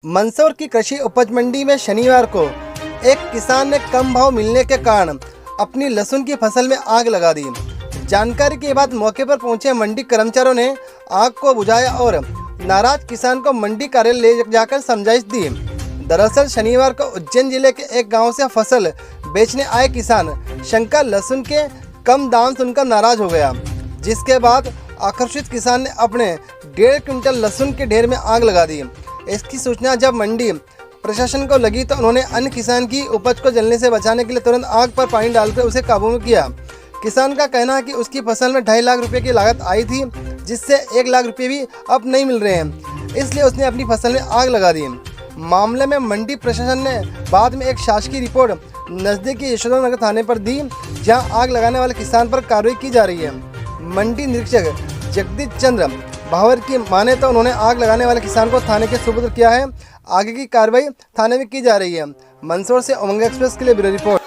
मंदसौर की कृषि उपज मंडी में शनिवार को एक किसान ने कम भाव मिलने के कारण अपनी लहसुन की फसल में आग लगा दी। जानकारी के बाद मौके पर पहुंचे मंडी कर्मचारियों ने आग को बुझाया और नाराज किसान को मंडी कार्यालय ले जाकर समझाइश दी। दरअसल शनिवार को उज्जैन जिले के एक गांव से फसल बेचने आए किसान शंकर लहसुन के कम दाम सुनकर नाराज हो गया, जिसके बाद आक्रोशित किसान ने अपने 1.5 क्विंटल लहसुन के ढेर में आग लगा दी। इसकी सूचना जब मंडी प्रशासन को लगी तो उन्होंने अन्य किसान की उपज को जलने से बचाने के लिए तुरंत आग पर पानी डालकर उसे काबू में किया। किसान का कहना है कि उसकी फसल में 2.5 लाख रुपए की लागत आई थी, जिससे 1 लाख रुपए भी अब नहीं मिल रहे हैं, इसलिए उसने अपनी फसल में आग लगा दी। मामले में मंडी प्रशासन ने बाद में एक शासकीय रिपोर्ट नज़दीकी यशोदा नगर थाने पर दी, जहां आग लगाने वाले किसान पर कार्रवाई की जा रही है। मंडी निरीक्षक जगदीश चंद्र भावर की माने तो उन्होंने आग लगाने वाले किसान को थाने के सुपुर्द किया है। आगे की कार्रवाई थाने में की जा रही है। मंदसौर से उमंग एक्सप्रेस के लिए ब्यूरो रिपोर्ट।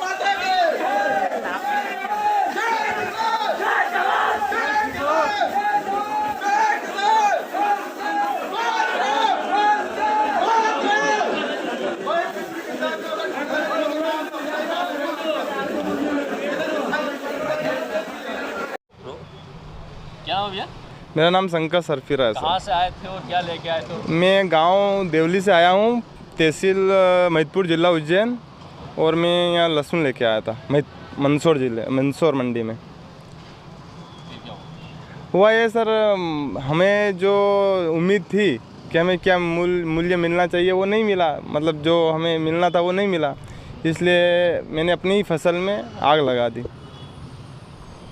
क्या नाम है भैया? मेरा नाम शंकर सरफिरा है। कहाँ से आए थे और क्या लेके आए थे? मैं गांव देवली से आया हूं, तहसील महिदपुर, जिला उज्जैन, और मैं यहाँ लहसुन लेके आया था मंदसौर मंडी में। हुआ ये सर, हमें जो उम्मीद थी कि हमें क्या मूल्य मिलना चाहिए वो नहीं मिला, मतलब जो हमें मिलना था वो नहीं मिला, इसलिए मैंने अपनी ही फसल में आग लगा दी।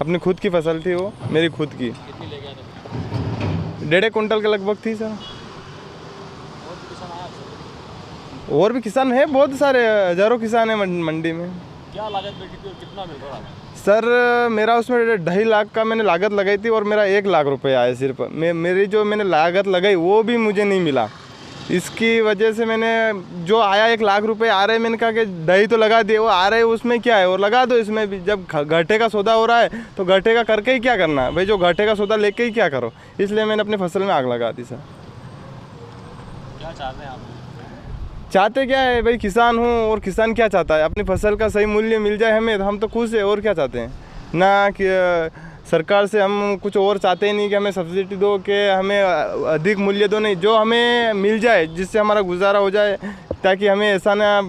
अपनी खुद की फसल थी वो, मेरी खुद की। कितनी ले गए थे? 1.5 क्विंटल के लगभग थी सर। और भी किसान है, बहुत सारे, हजारों किसान है मंडी में। क्या लागत बैठी थी और कितना मिल रहा है? सर मेरा उसमें 2.5 लाख का मैंने लागत लगाई थी और मेरा 1 लाख रुपए आए सिर्फ। मेरी जो मैंने लागत लगाई वो भी मुझे नहीं मिला। इसकी वजह से मैंने जो आया 1 लाख रुपए आ रहे, मैंने कहा कि दही तो लगा दिए, वो आ रहे उसमें क्या है, और लगा दो इसमें भी। जब घाटे का सौदा हो रहा है तो घाटे का करके ही क्या करना है भाई, जो घाटे का सौदा लेके ही क्या करो। इसलिए मैंने अपनी फसल में आग लगा दी सर। क्या चाहते हैं आप? चाहते क्या है भाई, किसान हूँ, और किसान क्या चाहता है, अपनी फसल का सही मूल्य मिल जाए हमें तो हम तो खुश है। और क्या चाहते हैं ना, कि सरकार से हम कुछ और चाहते ही नहीं कि हमें सब्सिडी दो, कि हमें अधिक मूल्य दो, नहीं, जो हमें मिल जाए जिससे हमारा गुजारा हो जाए, ताकि हमें ऐसा ना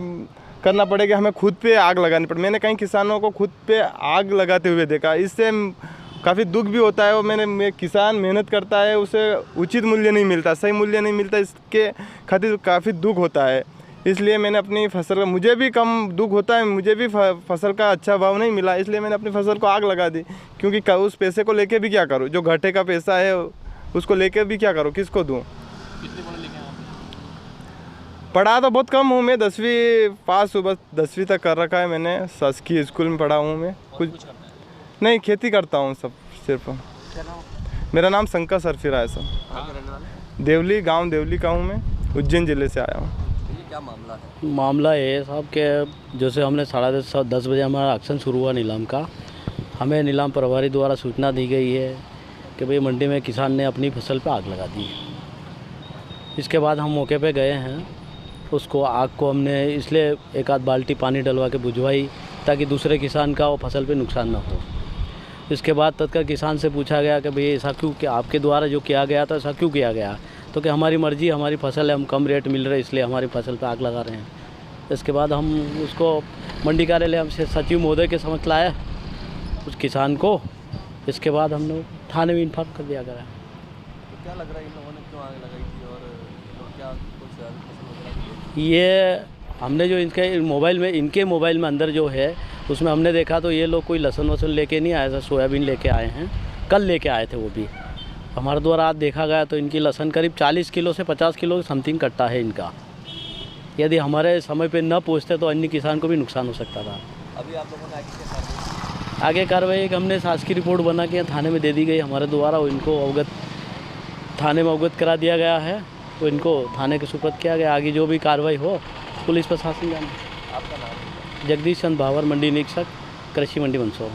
करना पड़े कि हमें खुद पे आग लगानी पड़े। मैंने कई किसानों को खुद पे आग लगाते हुए देखा, इससे काफ़ी दुख भी होता है। और मैं किसान मेहनत करता है, उसे उचित मूल्य नहीं मिलता, सही मूल्य नहीं मिलता, इसके खातिर काफ़ी दुख होता है। इसलिए मैंने अपनी फसल का, मुझे भी कम दुख होता है, मुझे भी फसल का अच्छा भाव नहीं मिला, इसलिए मैंने अपनी फसल को आग लगा दी। क्योंकि उस पैसे को लेके भी क्या करूँ, जो घाटे का पैसा है उसको लेके भी क्या करूँ, किसको दूँ। कितने पढ़े लिखे हैं आप? पढ़ा तो बहुत कम हूँ मैं, 10वीं पास हूँ, बस 10वीं तक कर रखा है मैंने। शासकीय स्कूल में पढ़ा हूँ मैं। कुछ करना है? नहीं, खेती करता हूँ सब सिर्फ। क्या नाम? मेरा नाम शंकर सरफिरा है सर। कहाँ के रहने वाले? देवली, गांव देवली का हूँ मैं, उज्जैन ज़िले से आया हूँ। ये क्या मामला है? मामला ये है साहब के, जैसे हमने 10:30 बजे हमारा एक्शन शुरू हुआ नीलाम का। हमें नीलाम प्रभारी द्वारा सूचना दी गई है कि भाई मंडी में किसान ने अपनी फसल पे आग लगा दी है। इसके बाद हम मौके पे गए हैं, उसको आग को हमने इसलिए 1 आध बाल्टी पानी डलवा के बुझवाई ताकि दूसरे किसान का वो फसल पे नुकसान ना हो। इसके बाद तत्काल किसान से पूछा गया कि भाई ऐसा क्यों, कि आपके द्वारा जो किया गया था ऐसा क्यों किया गया, तो कि हमारी मर्जी, हमारी फसल है, हम कम रेट मिल रहे इसलिए हमारी फसल पे आग लगा रहे हैं। इसके बाद हम उसको मंडी कार्यालय हमसे सचिव महोदय के समझ लाए उस किसान को। इसके बाद हमने थाने में इन्फॉर्म कर दिया गया। तो क्या लग रहा है इन लोगों ने क्यों आग लगाई थी और क्या कुछ फसल वगैरह? ये हमने जो इनके मोबाइल में अंदर जो है उसमें हमने देखा तो ये लोग कोई लहसुन वसन लेके नहीं आए थे, सोयाबीन लेके आए हैं, कल लेके आए थे। वो भी हमारे द्वारा आज देखा गया तो इनकी लहसुन करीब 40 किलो से 50 किलो समथिंग कट्टा है इनका। यदि हमारे समय पे न पहुँचते तो अन्य किसान को भी नुकसान हो सकता था। अभी आप लोगों ने आगे कार्रवाई हमने शासकीय रिपोर्ट बना के थाने में दे दी गई हमारे द्वारा, इनको थाने में अवगत करा दिया गया है, तो इनको थाने के सुपुर्द किया गया। आगे जो भी कार्रवाई हो पुलिस प्रशासन जाने। आपका नाम? जगदीश चंद्र भावर, मंडी निरीक्षक, कृषि मंडी मंदसौर।